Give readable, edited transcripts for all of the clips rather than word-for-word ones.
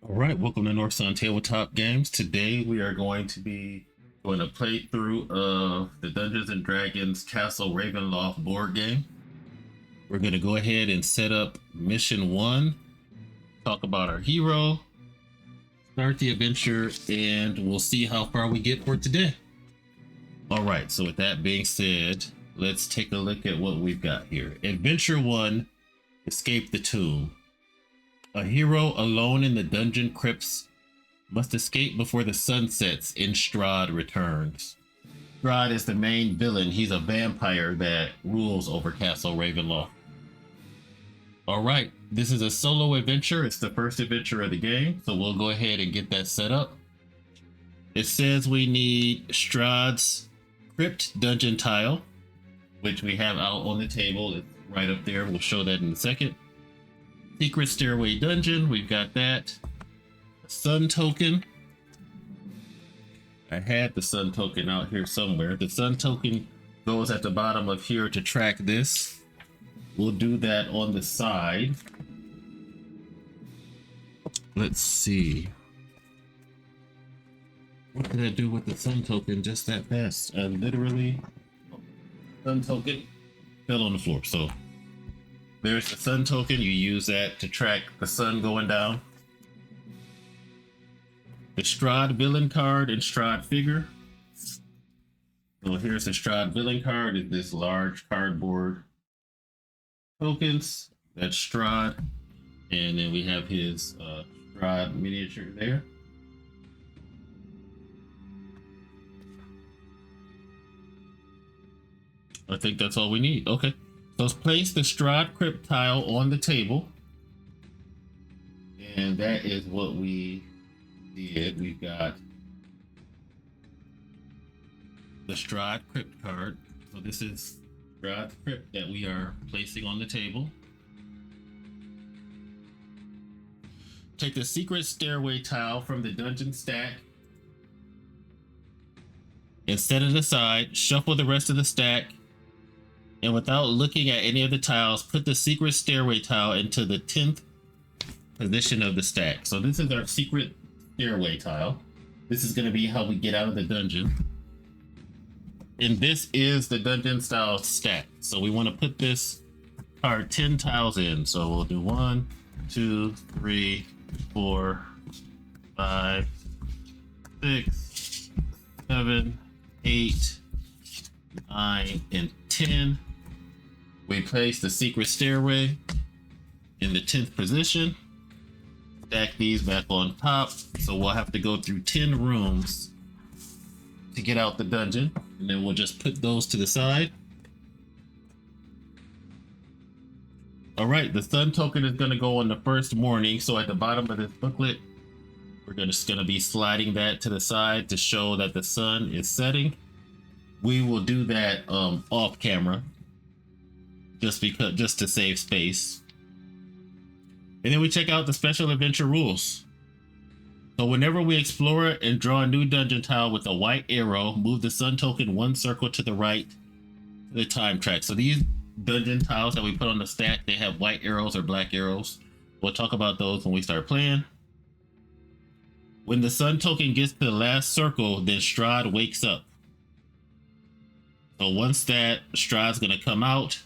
All right, welcome to North Sun Tabletop Games. Today we are going to be doing a playthrough of the Dungeons and Dragons Castle RavenLoft board game. We're going to go ahead and set up mission 1, talk about our hero, start the adventure, and we'll see how far we get for today. All right, so with that being said, let's take a look at what we've got here. Adventure 1, Escape the Tomb. A hero alone in the dungeon crypts must escape before the sun sets and Stradh returns. Stradh is the main villain. He's a vampire that rules over Castle RavenLoft. All right, this is a solo adventure. It's the first adventure of the game, so we'll go ahead and get that set up. It says we need Strahd's crypt dungeon tile, which we have out on the table. It's right up there. We'll show that in a second. Secret stairway dungeon, we've got that. Sun token. I had the sun token out here somewhere. The sun token goes at the bottom of here to track this. We'll do that on the side. Let's see. What did I do with the sun token just that fast? I literally, sun token fell on the floor. So there's the sun token. You use that to track the sun going down. The Stradh villain card and Stradh figure. So here's the Stradh villain card. It's this large cardboard tokens. That's Stradh. And then we have his Stradh miniature there. I think that's all we need. Okay. So let's place the Stradh crypt tile on the table. And that is what we did. We've got the Stradh crypt card. So this is Stradh crypt that we are placing on the table. Take the secret stairway tile from the dungeon stack and set it aside. Shuffle the rest of the stack. And without looking at any of the tiles, put the secret stairway tile into the 10th position of the stack. So this is our secret stairway tile. This is going to be how we get out of the dungeon. And this is the dungeon style stack. So we want to put this card 10 tiles in. So we'll do 1, 2, 3, 4, 5, 6, 7, 8, 9, and 10. We place the secret stairway in the 10th position. Stack these back on top. So we'll have to go through 10 rooms to get out the dungeon. And then we'll just put those to the side. All right, the sun token is going to go on the first morning. So at the bottom of this booklet, we're just going to be sliding that to the side to show that the sun is setting. We will do that off camera, just to save space. And then we check out the special adventure rules. So whenever we explore it and draw a new dungeon tile with a white arrow, move the sun token 1 circle to the right to the time track. So these dungeon tiles that we put on the stack, they have white arrows or black arrows. We'll talk about those when we start playing. When the sun token gets to the last circle, then Stradh wakes up. So once that, Strahd's gonna come out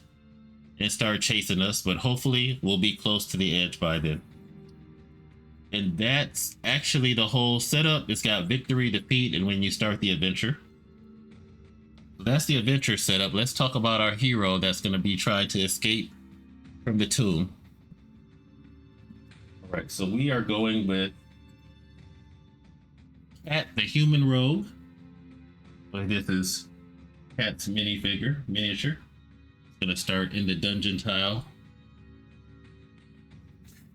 and start chasing us, but hopefully we'll be close to the edge by then. And that's actually the whole setup. It's got victory, defeat, and when you start the adventure. So that's the adventure setup. Let's talk about our hero that's gonna be trying to escape from the tomb. All right, so we are going with Cat, the human rogue. So this is Cat's miniature. It's gonna start in the dungeon tile.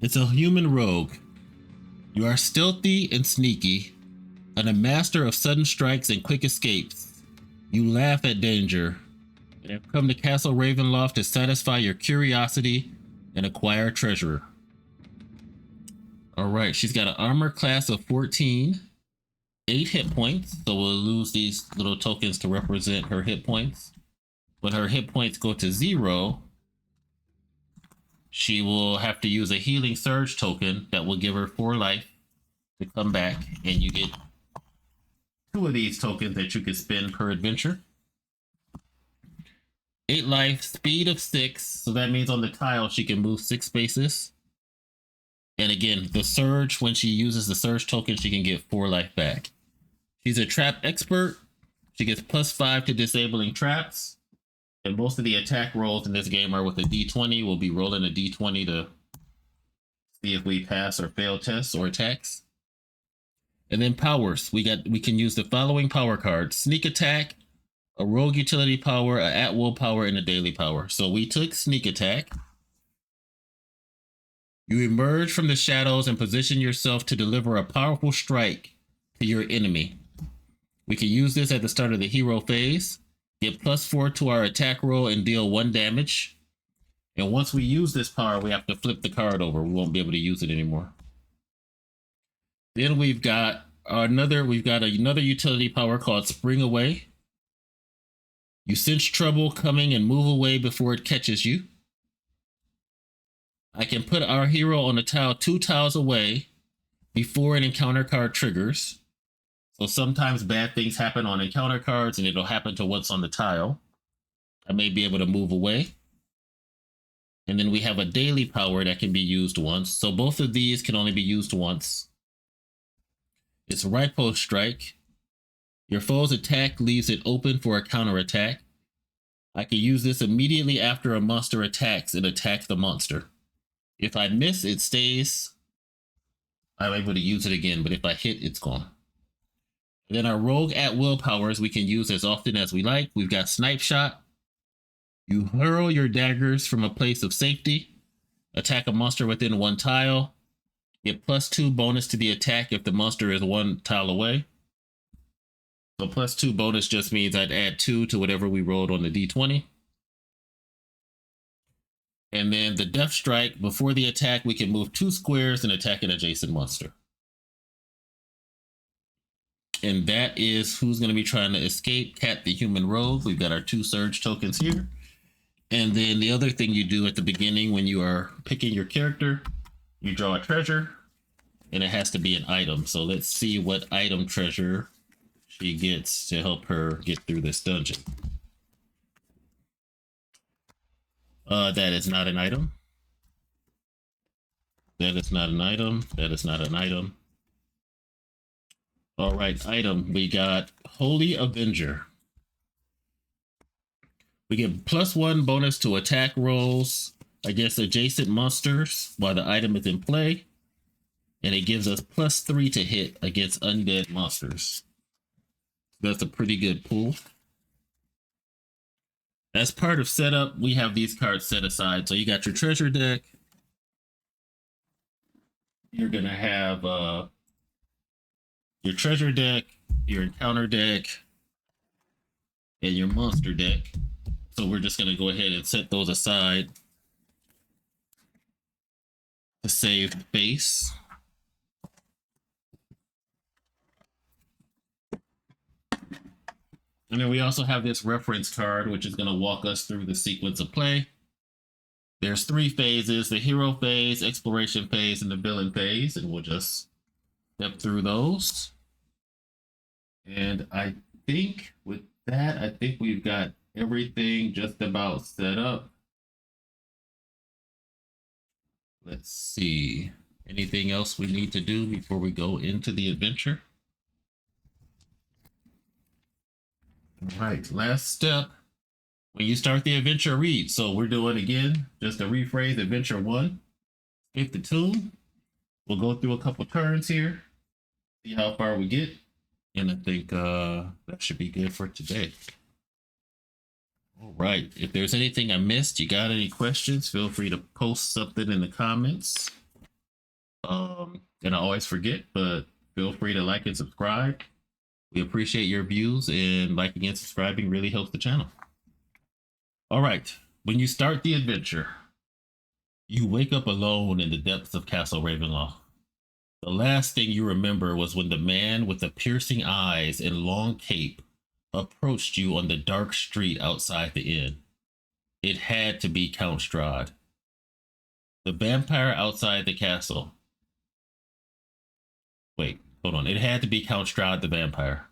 It's a human rogue. You are stealthy and sneaky, and a master of sudden strikes and quick escapes. You laugh at danger, and have come to Castle RavenLoft to satisfy your curiosity and acquire treasure. All right, she's got an armor class of 14. 8 hit points, so we'll lose these little tokens to represent her hit points. When her hit points go to 0, she will have to use a healing surge token that will give her 4 life. to come back, and you get 2 of these tokens that you can spend per adventure. 8 life, speed of 6, so that means on the tile she can move 6 spaces. And again, the surge, when she uses the surge token, she can get 4 life back. She's a trap expert. She gets +5 to disabling traps. And most of the attack rolls in this game are with a d20. We'll be rolling a d20 to see if we pass or fail tests or attacks. And then powers. We can use the following power cards: sneak attack, a rogue utility power, a at-will power, and a daily power. So we took sneak attack. You emerge from the shadows and position yourself to deliver a powerful strike to your enemy. We can use this at the start of the hero phase, get +4 to our attack roll, and deal 1 damage. And once we use this power, we have to flip the card over. We won't be able to use it anymore. Then we've got another utility power called Spring Away. You sense trouble coming and move away before it catches you. I can put our hero on a tile 2 tiles away before an encounter card triggers. So sometimes bad things happen on encounter cards and it'll happen to what's on the tile. I may be able to move away. And then we have a daily power that can be used once. So both of these can only be used once. It's Riposte Strike. Your foe's attack leaves it open for a counterattack. I can use this immediately after a monster attacks and attack the monster. If I miss, it stays. I'm able to use it again, but if I hit, it's gone. And then our rogue at-will powers we can use as often as we like. We've got Snipe Shot. You hurl your daggers from a place of safety. Attack a monster within 1 tile. Get +2 bonus to the attack if the monster is 1 tile away. So +2 bonus just means I'd add 2 to whatever we rolled on the d20. And then the Death Strike, before the attack, we can move 2 squares and attack an adjacent monster. And that is who's going to be trying to escape. Cat the Human Rogue. We've got our 2 surge tokens here. And then the other thing you do at the beginning when you are picking your character, you draw a treasure, and it has to be an item. So let's see what item treasure she gets to help her get through this dungeon. That is not an item. That is not an item. That is not an item. All right, item. We got Holy Avenger. We get +1 bonus to attack rolls against adjacent monsters while the item is in play. And it gives us +3 to hit against undead monsters. That's a pretty good pull. As part of setup, we have these cards set aside. So you got your treasure deck. You're going to have your treasure deck, your encounter deck, and your monster deck. So we're just going to go ahead and set those aside to save space. And then we also have this reference card, which is going to walk us through the sequence of play. There's 3 phases: the hero phase, exploration phase, and the villain phase. And we'll just step through those. And I think with that, I think we've got everything just about set up. Let's see. Anything else we need to do before we go into the adventure? All right, last step. When you start the adventure, read. So we're doing, again, just to rephrase, adventure 1. Escape the tomb. We'll go through a couple turns here, see how far we get. And I think that should be good for today. All right, if there's anything I missed, you got any questions, feel free to post something in the comments. And I always forget, but feel free to like and subscribe. We appreciate your views, and liking and subscribing really helps the channel. All right, when you start the adventure, you wake up alone in the depths of Castle RavenLoft. The last thing you remember was when the man with the piercing eyes and long cape approached you on the dark street outside the inn. It had to be Count Stradh, the vampire outside the castle. Wait, hold on. It had to be Count Stradh the vampire.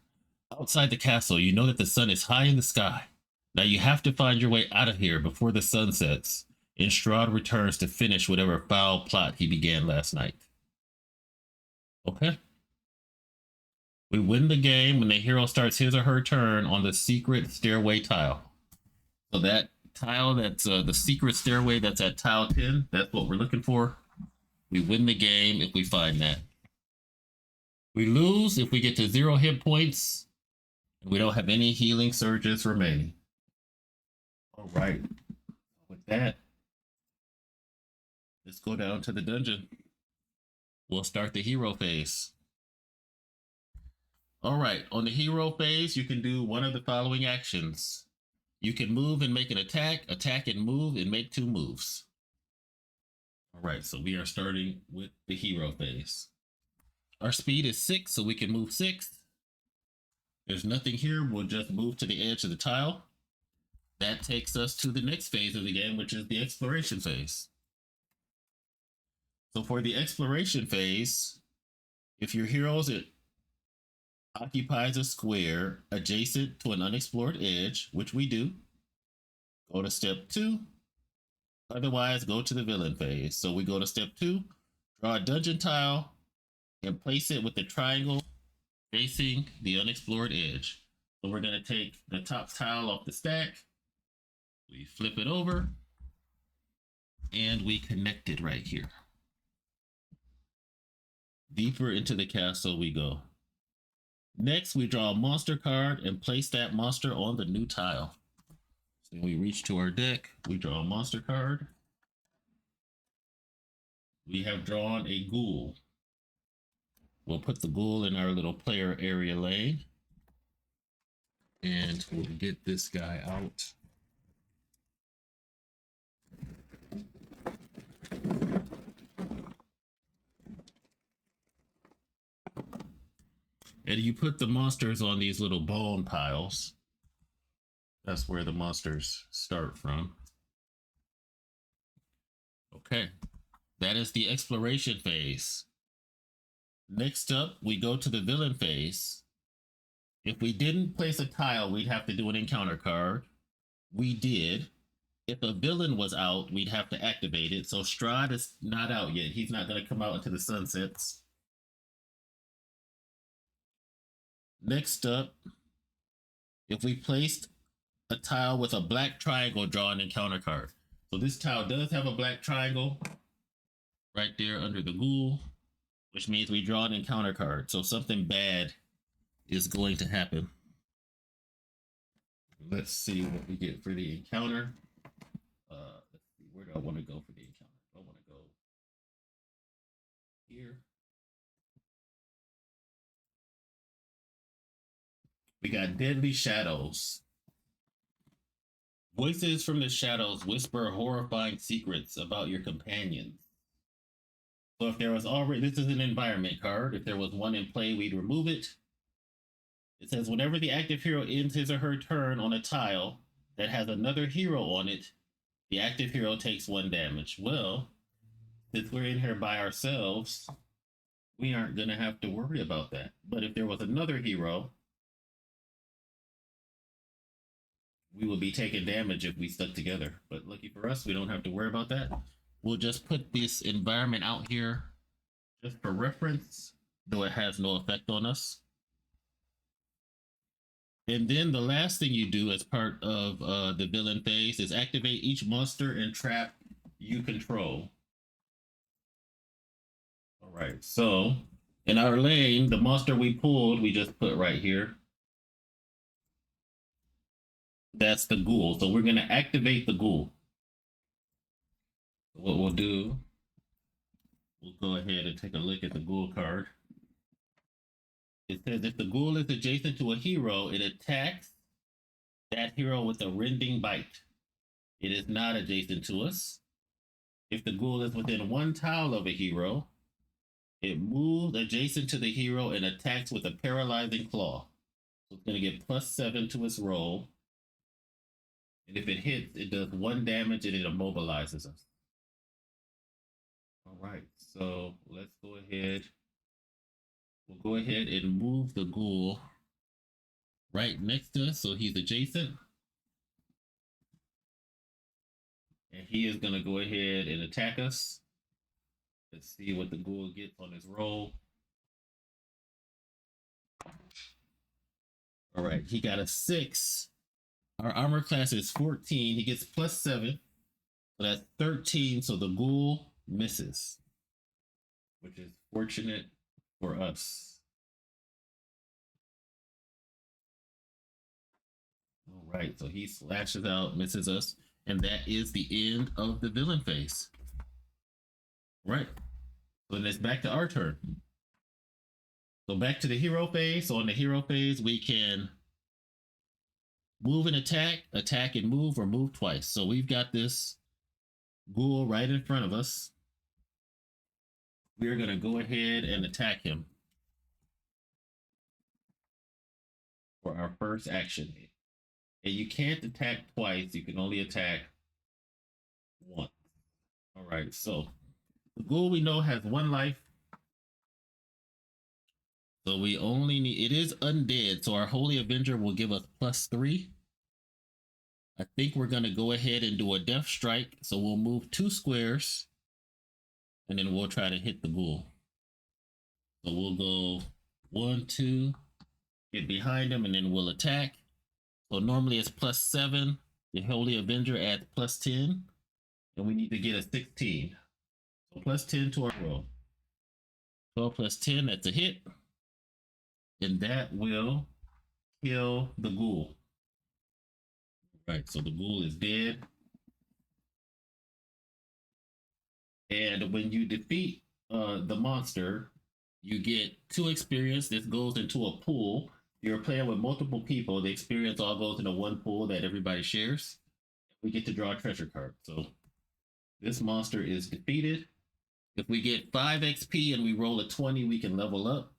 Outside the castle, you know that the sun is high in the sky. Now you have to find your way out of here before the sun sets, and Strahd returns to finish whatever foul plot he began last night. Okay. We win the game when the hero starts his or her turn on the secret stairway tile. So that tile that's the secret stairway that's at tile 10, that's what we're looking for. We win the game if we find that. We lose if we get to 0 hit points and we don't have any healing surges remaining. All right. With that, let's go down to the dungeon. We'll start the hero phase. All right. On the hero phase, you can do one of the following actions. You can move and make an attack and move and make 2 moves. All right. So we are starting with the hero phase. Our speed is 6, so we can move 6. There's nothing here. We'll just move to the edge of the tile. That takes us to the next phase of the game, which is the exploration phase. So for the exploration phase, if your hero occupies a square adjacent to an unexplored edge, which we do, go to step 2. Otherwise, go to the villain phase. So we go to step 2, draw a dungeon tile, and place it with the triangle facing the unexplored edge. So we're going to take the top tile off the stack. We flip it over, and we connect it right here. Deeper into the castle we go. Next, we draw a monster card and place that monster on the new tile. So we reach to our deck, we draw a monster card. We have drawn a ghoul. We'll put the ghoul in our little player area lane. And we'll get this guy out. And you put the monsters on these little bone piles. That's where the monsters start from. Okay, that is the exploration phase. Next up, we go to the villain phase. If we didn't place a tile, we'd have to do an encounter card. We did. If a villain was out, we'd have to activate it. So Strahd is not out yet. He's not going to come out until the sun sets. Next up, if we placed a tile with a black triangle, draw an encounter card. So this tile does have a black triangle right there under the ghoul, which means we draw an encounter card. So something bad is going to happen. Let's see what we get for the encounter. Let's see, where do I want to go for the encounter? I want to go here. We got deadly shadows. Voices from the shadows whisper horrifying secrets about your companions. So if there was already, this is an environment card. If there was one in play, we'd remove it. It says whenever the active hero ends his or her turn on a tile that has another hero on it, the active hero takes 1 damage. Well, since we're in here by ourselves, we aren't going to have to worry about that. But if there was another hero, we will be taking damage if we stuck together. But lucky for us, we don't have to worry about that. We'll just put this environment out here just for reference, though it has no effect on us. And then the last thing you do as part of the villain phase is activate each monster and trap you control. All right, so in our lane, the monster we pulled, we just put right here. That's the ghoul. So we're going to activate the ghoul. What we'll do, we'll go ahead and take a look at the ghoul card. It says if the ghoul is adjacent to a hero, it attacks that hero with a rending bite. It is not adjacent to us. If the ghoul is within 1 tile of a hero, it moves adjacent to the hero and attacks with a paralyzing claw. So it's going to get +7 to its roll. And if it hits, it does 1 damage and it immobilizes us. All right, so let's go ahead We'll go ahead and move the ghoul right next to us so he's adjacent. And he is going to go ahead and attack us. Let's see what the ghoul gets on his roll. All right, he got a 6. Our armor class is 14. He gets +7. So that's 13. So the ghoul misses, which is fortunate for us. All right, so he slashes out, misses us, and that is the end of the villain phase. Right. So then it's back to our turn. So back to the hero phase. So on the hero phase, we can move and attack, attack and move, or move twice. So we've got this ghoul right in front of us. We're going to go ahead and attack him for our first action. And you can't attack twice. You can only attack once. All right, so the ghoul we know has 1 life. So we only need, it is undead. So our Holy Avenger will give us +3. I think we're going to go ahead and do a death strike. So we'll move 2 squares and then we'll try to hit the ghoul. So we'll go 1, 2, get behind him, and then we'll attack. So normally it's +7. The Holy Avenger adds +10. And we need to get a 16. So +10 to our roll. 12 + 10, that's a hit. And that will kill the ghoul. Right, so the ghoul is dead. And when you defeat the monster, you get 2 experience. This goes into a pool. You're playing with multiple people. The experience all goes into one pool that everybody shares. We get to draw a treasure card. So this monster is defeated. If we get 5 XP and we roll a 20, we can level up.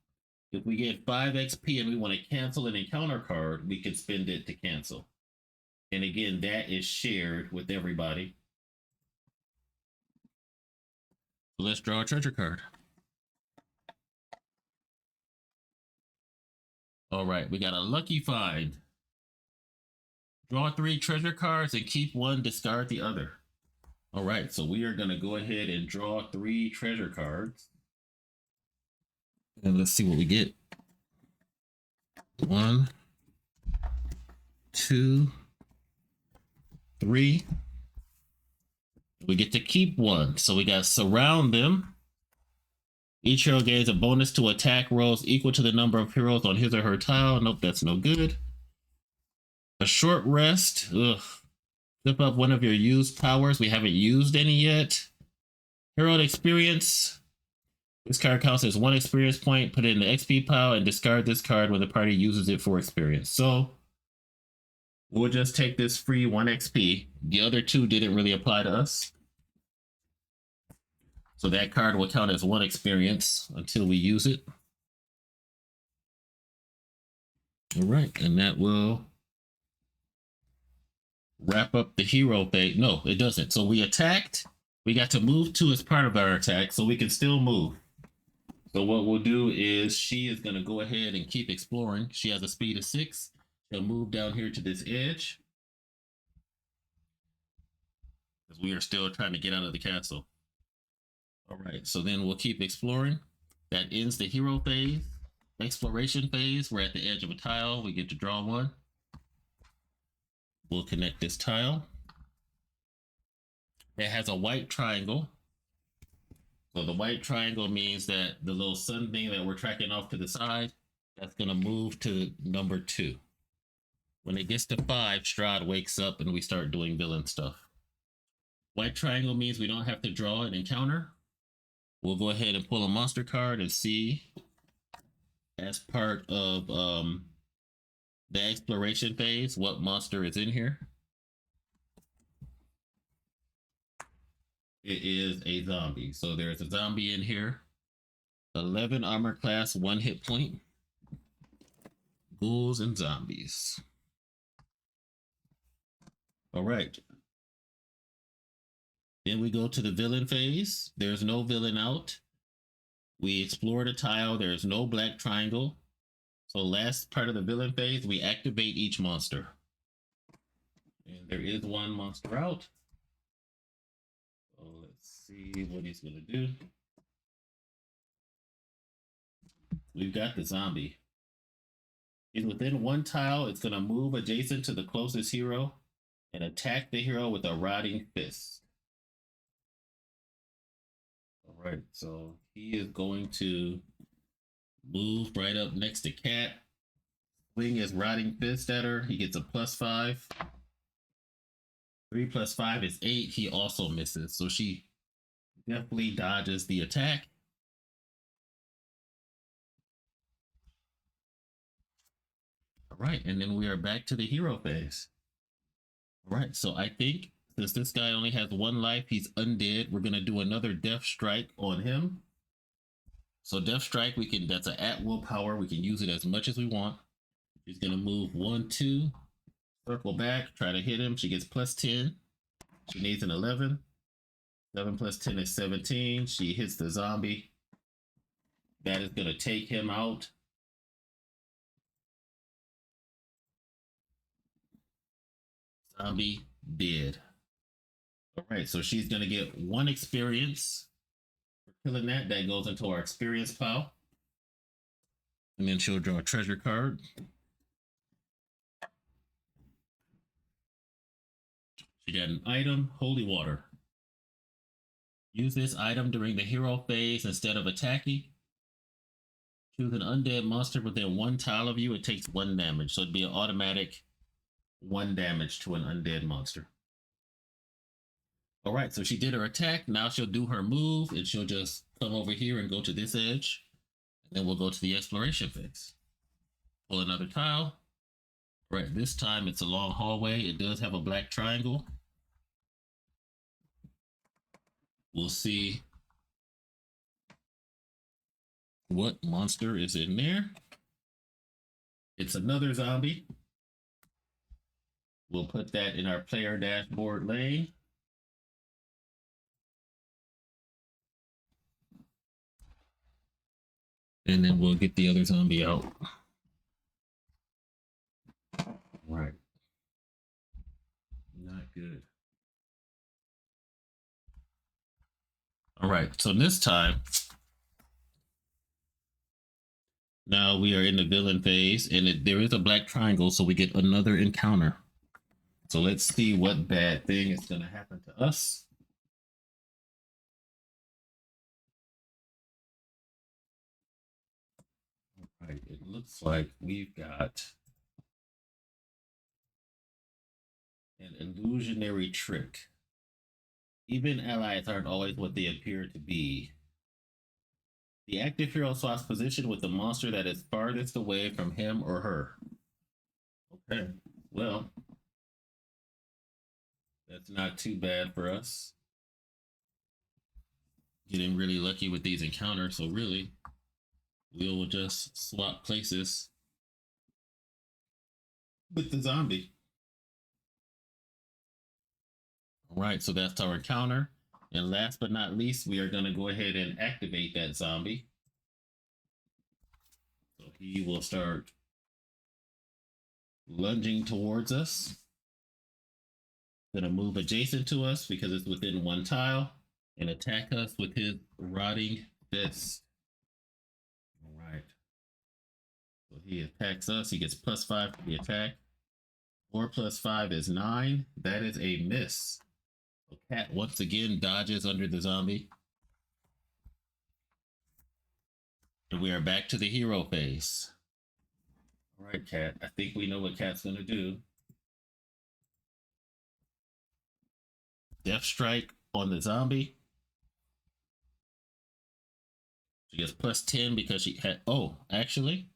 If we get 5 XP and we want to cancel an encounter card, we can spend it to cancel. And again, that is shared with everybody. So let's draw a treasure card. All right, we got a lucky find. Draw 3 treasure cards and keep 1, discard the other. All right, so we are going to go ahead and draw 3 treasure cards. And let's see what we get. 1, 2, 3. We get to keep 1. So we got surround them. Each hero gains a bonus to attack rolls equal to the number of heroes on his or her tile. Nope, that's no good. A short rest. Ugh. Flip up one of your used powers. We haven't used any yet. Hero experience. This card counts as 1 experience point. Put it in the XP pile and discard this card when the party uses it for experience. So we'll just take this free 1 XP. The other 2 didn't really apply to us. So that card will count as 1 experience until we use it. All right, and that will wrap up the hero phase. No, it doesn't. So we attacked. We got to move 2 as part of our attack, so we can still move. So what we'll do is she is going to go ahead and keep exploring. She has a speed of 6. She'll move down here to this edge, because we are still trying to get out of the castle. All right, so then we'll keep exploring. That ends the hero phase. Exploration phase, we're at the edge of a tile. We get to draw 1. We'll connect this tile. It has a white triangle. So the white triangle means that the little sun thing that we're tracking off to the side, that's going to move to number 2. When it gets to 5, Stradh wakes up and we start doing villain stuff. White triangle means we don't have to draw an encounter. We'll go ahead and pull a monster card and see, as part of the exploration phase, what monster is in here. It is a zombie. So there's a zombie in here. 11 armor class, 1 hit point. Ghouls and zombies. All right. Then we go to the villain phase. There's no villain out. We explored a tile. There is no black triangle. So last part of the villain phase, we activate each monster. And there is one monster out. So let's see what he's going to do. We've got the zombie. He's within one tile. It's going to move adjacent to the closest hero and attack the hero with a rotting fist. All right, so he is going to move right up next to Cat, swing his rotting fist at her. He gets a +5. 3 + 5 is 8. He also misses, so she definitely dodges the attack. All right, and then we are back to the hero phase. All right, so I think since this guy only has 1 life, he's undead. We're gonna do another Death Strike on him. So Death Strike, that's an at-will power. We can use it as much as we want. She's gonna move 1, 2, circle back, try to hit him. She gets +10. She needs an 11. 7 + 10 is 17. She hits the zombie. That is gonna take him out. Zombie dead. All right, so she's gonna get 1 experience for killing that. That goes into our experience pile. And then she'll draw a treasure card. She got an item, Holy Water. Use this item during the hero phase instead of attacking. Choose an undead monster within 1 tile of you. It takes 1 damage. So it'd be an automatic 1 damage to an undead monster. All right, so she did her attack. Now she'll do her move, and she'll just come over here and go to this edge. And then we'll go to the exploration phase. Pull another tile. All right, this time it's a long hallway. It does have a black triangle. We'll see what monster is in there. It's another zombie. We'll put that in our player dashboard lane. And then we'll get the other zombie out. Right. Not good. All right, so this time, now we are in the villain phase, and there is a black triangle, so we get another encounter. So let's see what bad thing is going to happen to us. All right, it looks like we've got an illusionary trick. Even allies aren't always what they appear to be. The active hero swaps position with the monster that is farthest away from him or her. Okay, well, that's not too bad for us. Getting really lucky with these encounters, so really, we will just swap places with the zombie. All right, so that's our encounter. And last but not least, we are going to go ahead and activate that zombie. So he will start lunging towards us. Going to move adjacent to us because it's within 1 tile and attack us with his rotting fist. All right. So he attacks us. He gets +5 for the attack. 4 + 5 is 9. That is a miss. So Cat once again dodges under the zombie. And we are back to the hero phase. All right, Cat. I think we know what Cat's going to do. Death Strike on the zombie. She gets +10 because she had... Oh, actually,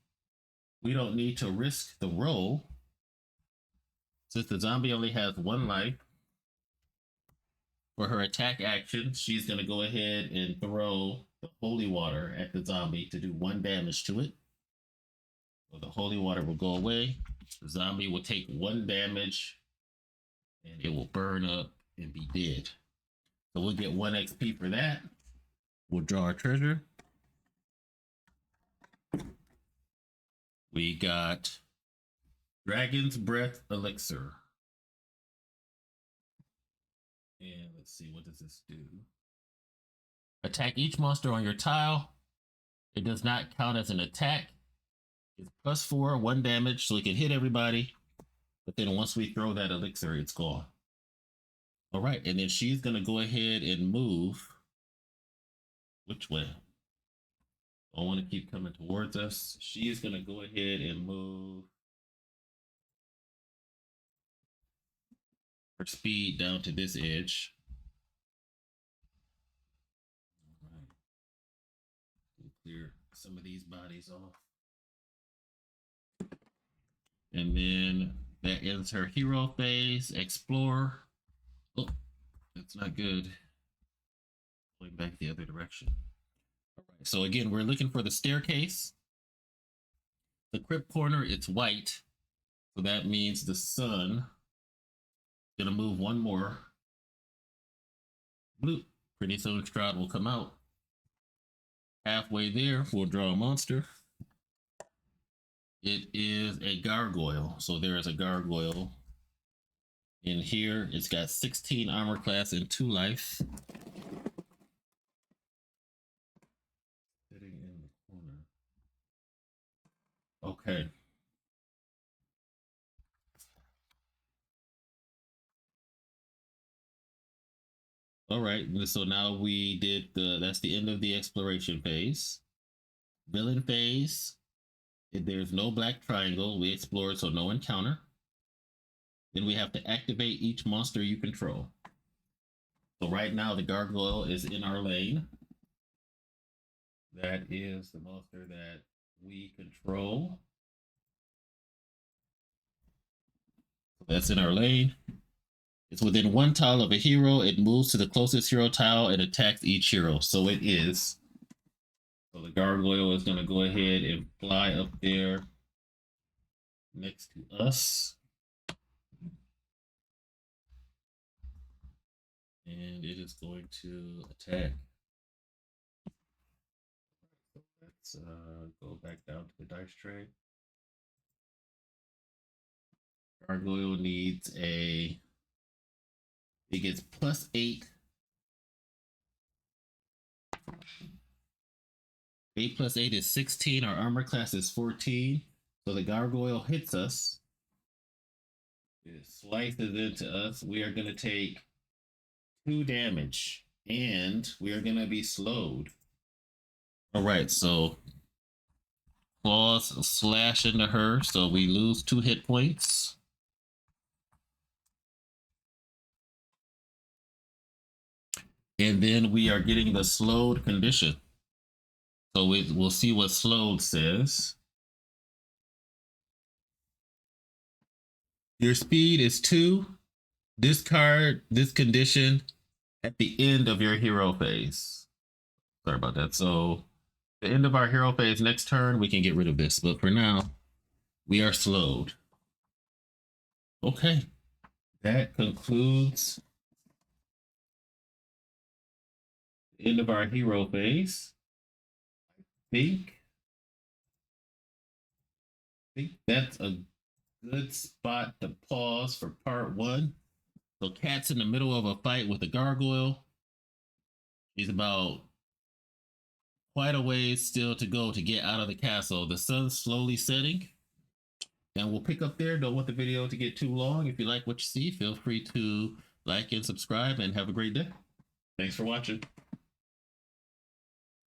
we don't need to risk the roll. Since the zombie only has 1 life, for her attack action, she's going to go ahead and throw the holy water at the zombie to do 1 damage to it. So the holy water will go away. The zombie will take 1 damage and it will burn up and be dead. So we'll get 1 XP for that. We'll draw our treasure. We got Dragon's Breath Elixir. And let's see, what does this do? Attack each monster on your tile. It does not count as an attack. It's +4, 1 damage, so it can hit everybody. But then once we throw that elixir, it's gone. All right, and then she's going to go ahead and move. Which way? I want to keep coming towards us. She's going to go ahead and move her speed down to this edge. All right. We'll clear some of these bodies off. And then that ends her hero phase. Explore. Oh, that's not good. Going back the other direction. All right. So again, we're looking for the staircase. The crypt corner, it's white. So that means the sun is going to move one more. Blue. Pretty soon Stradh will come out. Halfway there, we'll draw a monster. It is a gargoyle. So there is a gargoyle. In here, it's got 16 armor class and 2 life. Sitting in the corner. Okay. All right. So now we did that's the end of the exploration phase. Villain phase. There's no black triangle. We explored, so no encounter. Then we have to activate each monster you control. So right now the gargoyle is in our lane. That is the monster that we control. That's in our lane. It's within 1 tile of a hero. It moves to the closest hero tile and attacks each hero. So it is. So the gargoyle is going to go ahead and fly up there next to us. And it is going to attack. Let's go back down to the dice tray. Gargoyle needs it gets +8. 8 + 8 is 16. Our armor class is 14. So the gargoyle hits us. It slices into us. We are going to take 2 damage. And we are going to be slowed. All right, so claws slash into her. So we lose 2 hit points. And then we are getting the slowed condition. So we'll see what slowed says. Your speed is 2. Discard this condition at the end of your hero phase. Sorry about that. So the end of our hero phase next turn, we can get rid of this. But for now, we are slowed. Okay. That concludes the end of our hero phase. I think that's a good spot to pause for part 1. So Cat's in the middle of a fight with a gargoyle. He's about quite a ways still to go to get out of the castle. The sun's slowly setting. And we'll pick up there. Don't want the video to get too long. If you like what you see, feel free to like and subscribe and have a great day. Thanks for watching.